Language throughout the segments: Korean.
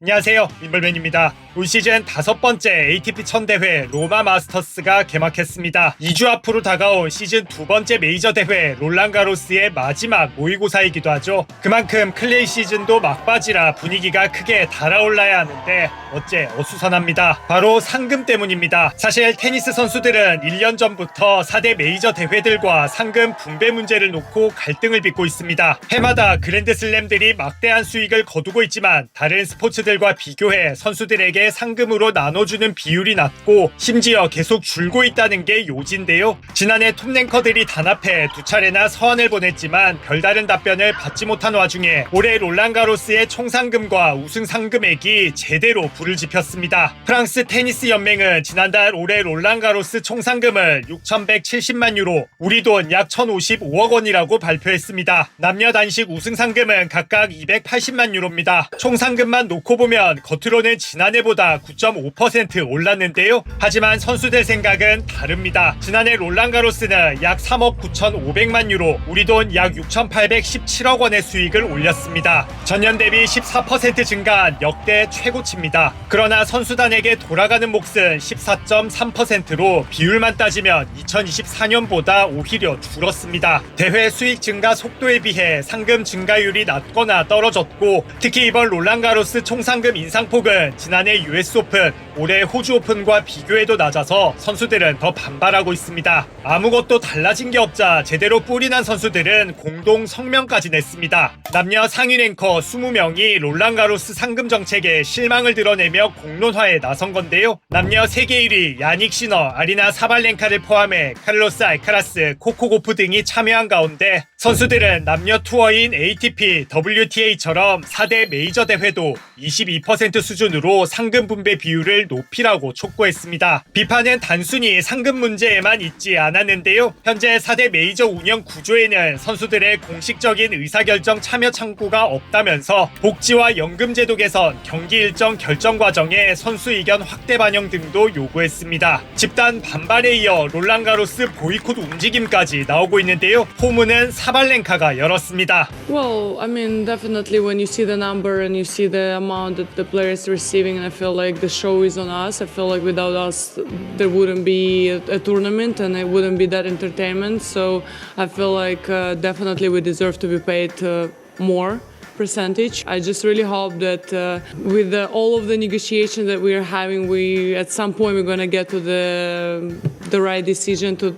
안녕하세요, 윈블맨입니다. 올 시즌 5번째 ATP 1000대회 로마 마스터스가 개막했습니다. 2주 앞으로 다가온 시즌 2번째 메이저 대회 롤랑가로스의 마지막 모의고사이기도 하죠. 그만큼 클레이 시즌도 막바지라 분위기가 크게 달아올라야 하는데 어째 어수선합니다. 바로 상금 때문입니다. 사실 테니스 선수들은 1년 전부터 4대 메이저 대회들과 상금 분배 문제를 놓고 갈등을 빚고 있습니다. 해마다 그랜드슬램들이 막대한 수익을 거두고 있지만 다른 스포츠들과 비교해 선수들에게 상금으로 나눠주는 비율이 낮고 심지어 계속 줄고 있다는 게 요지인데요. 지난해 톱랭커들이 단합해 두 차례나 서한을 보냈지만 별다른 답변을 받지 못한 와중에 올해 롤랑가로스의 총상금과 우승 상금액이 제대로 불을 지폈습니다. 프랑스 테니스 연맹은 지난달 올해 롤랑가로스 총상금을 6,170만 유로, 우리 돈 약 1,055억 원이라고 발표했습니다. 남녀 단식 우승 상금은 각각 280만 유로입니다. 총상금만 놓고 보면 겉으로는 지난해보다 9.5% 올랐는데요. 하지만 선수들 생각은 다릅니다. 지난해 롤랑가로스는 약 3억 9,500만 유로, 우리 돈 약 6,817억 원의 수익을 올렸습니다. 전년 대비 14% 증가한 역대 최고치입니다. 그러나 선수단에게 돌아가는 몫은 14.3%로 비율만 따지면 2024년보다 오히려 줄었습니다. 대회 수익 증가 속도에 비해 상금 증가율이 낮거나 떨어졌고, 특히 이번 롤랑가로스 총상금 인상폭은 지난해 US 오픈, 올해 호주 오픈과 비교해도 낮아서 선수들은 더 반발하고 있습니다. 아무것도 달라진 게 없자 제대로 뿔이 난 선수들은 공동 성명까지 냈습니다. 남녀 상위 랭커 20명이 롤랑가로스 상금 정책에 실망을 드러내며 공론화에 나선 건데요. 남녀 세계 1위 야닉 시너, 아리나 사발렌카를 포함해 카를로스 알카라스, 코코 고프 등이 참여한 가운데 선수들은 남녀 투어인 ATP, WTA처럼 4대 메이저 대회도 22% 수준으로 상금 분배 비율을 높이라고 촉구했습니다. 비판은 단순히 상금 문제에만 있지 않았는데요. 현재 4대 메이저 운영 구조에는 선수들의 공식적인 의사결정 참여 창구가 없다면서 복지와 연금 제도 개선, 경기 일정 결정 과정에 선수 의견 확대 반영 등도 요구했습니다. 집단 반발에 이어 롤랑가로스 보이콧 움직임까지 나오고 있는데요. 포문은 사발렌카가 열었습니다. Well, I mean, definitely when you see the number and you see the amount that the players receiving, and I feel like the show is on us. I feel like without us, there wouldn't be a tournament and it wouldn't be that entertainment. So I feel like definitely we deserve to be paid more percentage. I just really hope that with all of the negotiations that we are having, we at some point we're going to get to the right decision to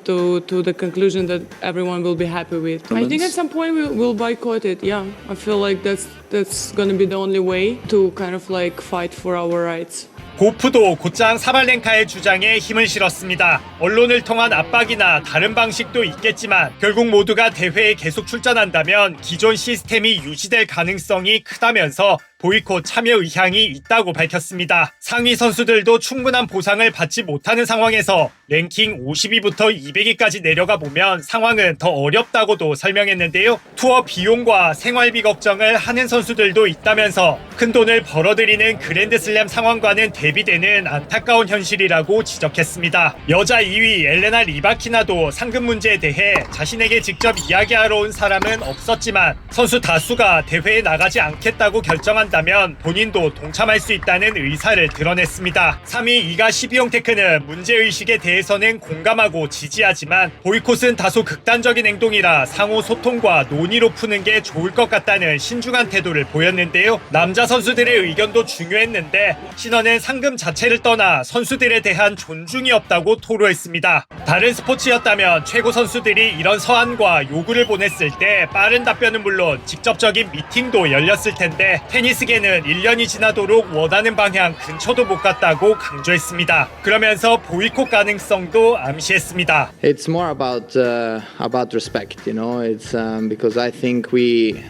the conclusion that everyone will be happy with. I think at some point we'll boycott it. Yeah, I feel like that's going to be the only way to kind of like fight for our rights. 고프도 곧장 사발렌카의 주장에 힘을 실었습니다. 언론을 통한 압박이나 다른 방식도 있겠지만 결국 모두가 대회에 계속 출전한다면 기존 시스템이 유지될 가능성이 크다면서 보이콧 참여 의향이 있다고 밝혔습니다. 상위 선수들도 충분한 보상을 받지 못하는 상황에서 랭킹 50위부터 200위까지 내려가 보면 상황은 더 어렵다고도 설명했는데요. 투어 비용과 생활비 걱정을 하는 선수들도 있다면서 큰돈을 벌어들이는 그랜드슬램 상황과는 대비되는 안타까운 현실이라고 지적했습니다. 여자 2위 엘레나 리바키나도 상금 문제에 대해 자신에게 직접 이야기하러 온 사람은 없었지만 선수 다수가 대회에 나가지 않겠다고 결정한다면 본인도 동참할 수 있다는 의사를 드러냈습니다. 3위 이가 시비용테크는 문제의식에 대해서는 공감하고 지지하지만 보이콧은 다소 극단적인 행동이라 상호 소통과 논의로 푸는 게 좋을 것 같다는 신중한 태도를 보였는데요. 남자 선수들의 의견도 중요했는데 신원은 상금 자체를 떠나 선수들에 대한 존중이 없다고 토로했습니다. 다른 스포츠였다면 최고 선수들이 이런 서한과 요구를 보냈을 때 빠른 답변은 물론 직접적인 미팅도 열렸을 텐데 테니스계는 1년이 지나도록 원하는 방향 근처도 못 갔다고 강조했습니다. 그러면서 보이콧 가능성도 암시했습니다. It's more about respect, you know. It's because I think we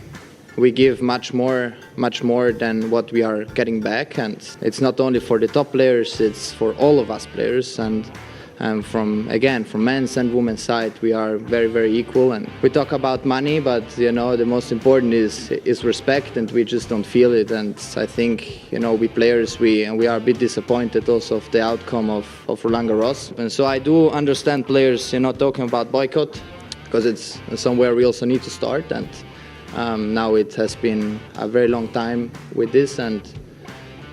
give much more than what we are getting back, and it's not only for the top players, it's for all of us players, and from men's and women's side, we are very, very equal, and we talk about money, but you know the most important is respect, and we just don't feel it. And I think, you know, we players, we are a bit disappointed also of the outcome of Roland Garros, and so I do understand players, you know, talking about boycott, because it's somewhere we also need to start. And now it has been a very long time with this, and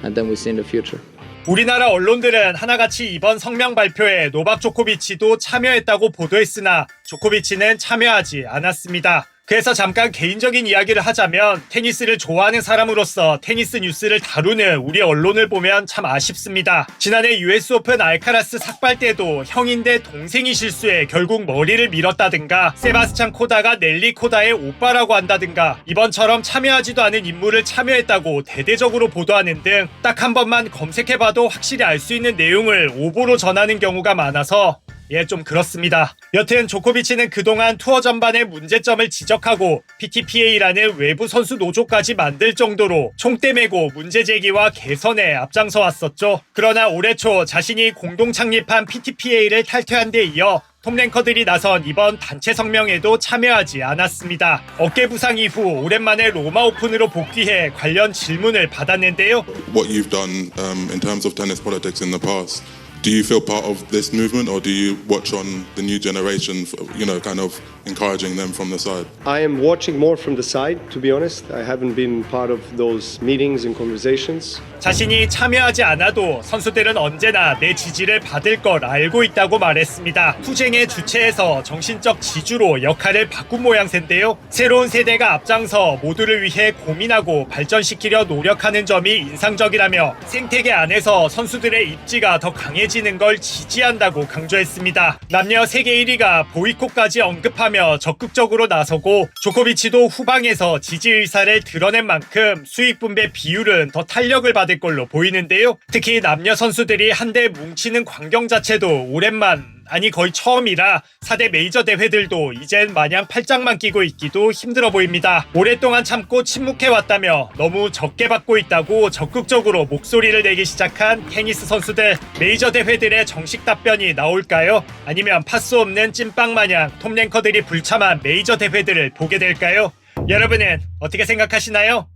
we see in the future. 우리나라 언론들은 하나같이 이번 성명 발표에 노박 조코비치도 참여했다고 보도했으나 조코비치는 참여하지 않았습니다. 그래서 잠깐 개인적인 이야기를 하자면 테니스를 좋아하는 사람으로서 테니스 뉴스를 다루는 우리 언론을 보면 참 아쉽습니다. 지난해 US 오픈 알카라스 삭발 때도 형인데 동생이 실수해 결국 머리를 밀었다든가 세바스찬 코다가 넬리 코다의 오빠라고 한다든가 이번처럼 참여하지도 않은 인물을 참여했다고 대대적으로 보도하는 등 딱 한 번만 검색해봐도 확실히 알 수 있는 내용을 오보로 전하는 경우가 많아서 좀 그렇습니다. 여튼 조코비치는 그동안 투어 전반의 문제점을 지적하고 PTPA라는 외부 선수 노조까지 만들 정도로 총대 메고 문제 제기와 개선에 앞장서 왔었죠. 그러나 올해 초 자신이 공동 창립한 PTPA를 탈퇴한 데 이어 톱랭커들이 나선 이번 단체 성명에도 참여하지 않았습니다. 어깨 부상 이후 오랜만에 로마 오픈으로 복귀해 관련 질문을 받았는데요. What you've done in terms of tennis politics in the past. Do you feel part of this movement, or do you watch on the new generation, kind of encouraging them from the side? I am watching more from the side, to be honest. I haven't been part of those meetings and conversations. 자신이 참여하지 않아도 선수들은 언제나 내 지지를 받을 걸 알고 있다고 말했습니다. 투쟁의 주체에서 정신적 지주로 역할을 바꾼 모양새인데요. 새로운 세대가 앞장서 모두를 위해 고민하고 발전시키려 노력하는 점이 인상적이라며 생태계 안에서 선수들의 입지가 더 강해지는 걸 지지한다고 강조했습니다. 남녀 세계 1위가 보이콧까지 언급하며 적극적으로 나서고 조코비치도 후방에서 지지 의사를 드러낸 만큼 수익 분배 비율은 더 탄력을 받을 걸로 보이는데요. 특히 남녀 선수들이 한데 뭉치는 광경 자체도 오랜만 아니 거의 처음이라 4대 메이저 대회들도 이젠 마냥 팔짱만 끼고 있기도 힘들어 보입니다. 오랫동안 참고 침묵해왔다며 너무 적게 받고 있다고 적극적으로 목소리를 내기 시작한 테니스 선수들. 메이저 대회들의 정식 답변이 나올까요? 아니면 파스 없는 찐빵 마냥 톱랭커들이 불참한 메이저 대회들을 보게 될까요? 여러분은 어떻게 생각하시나요?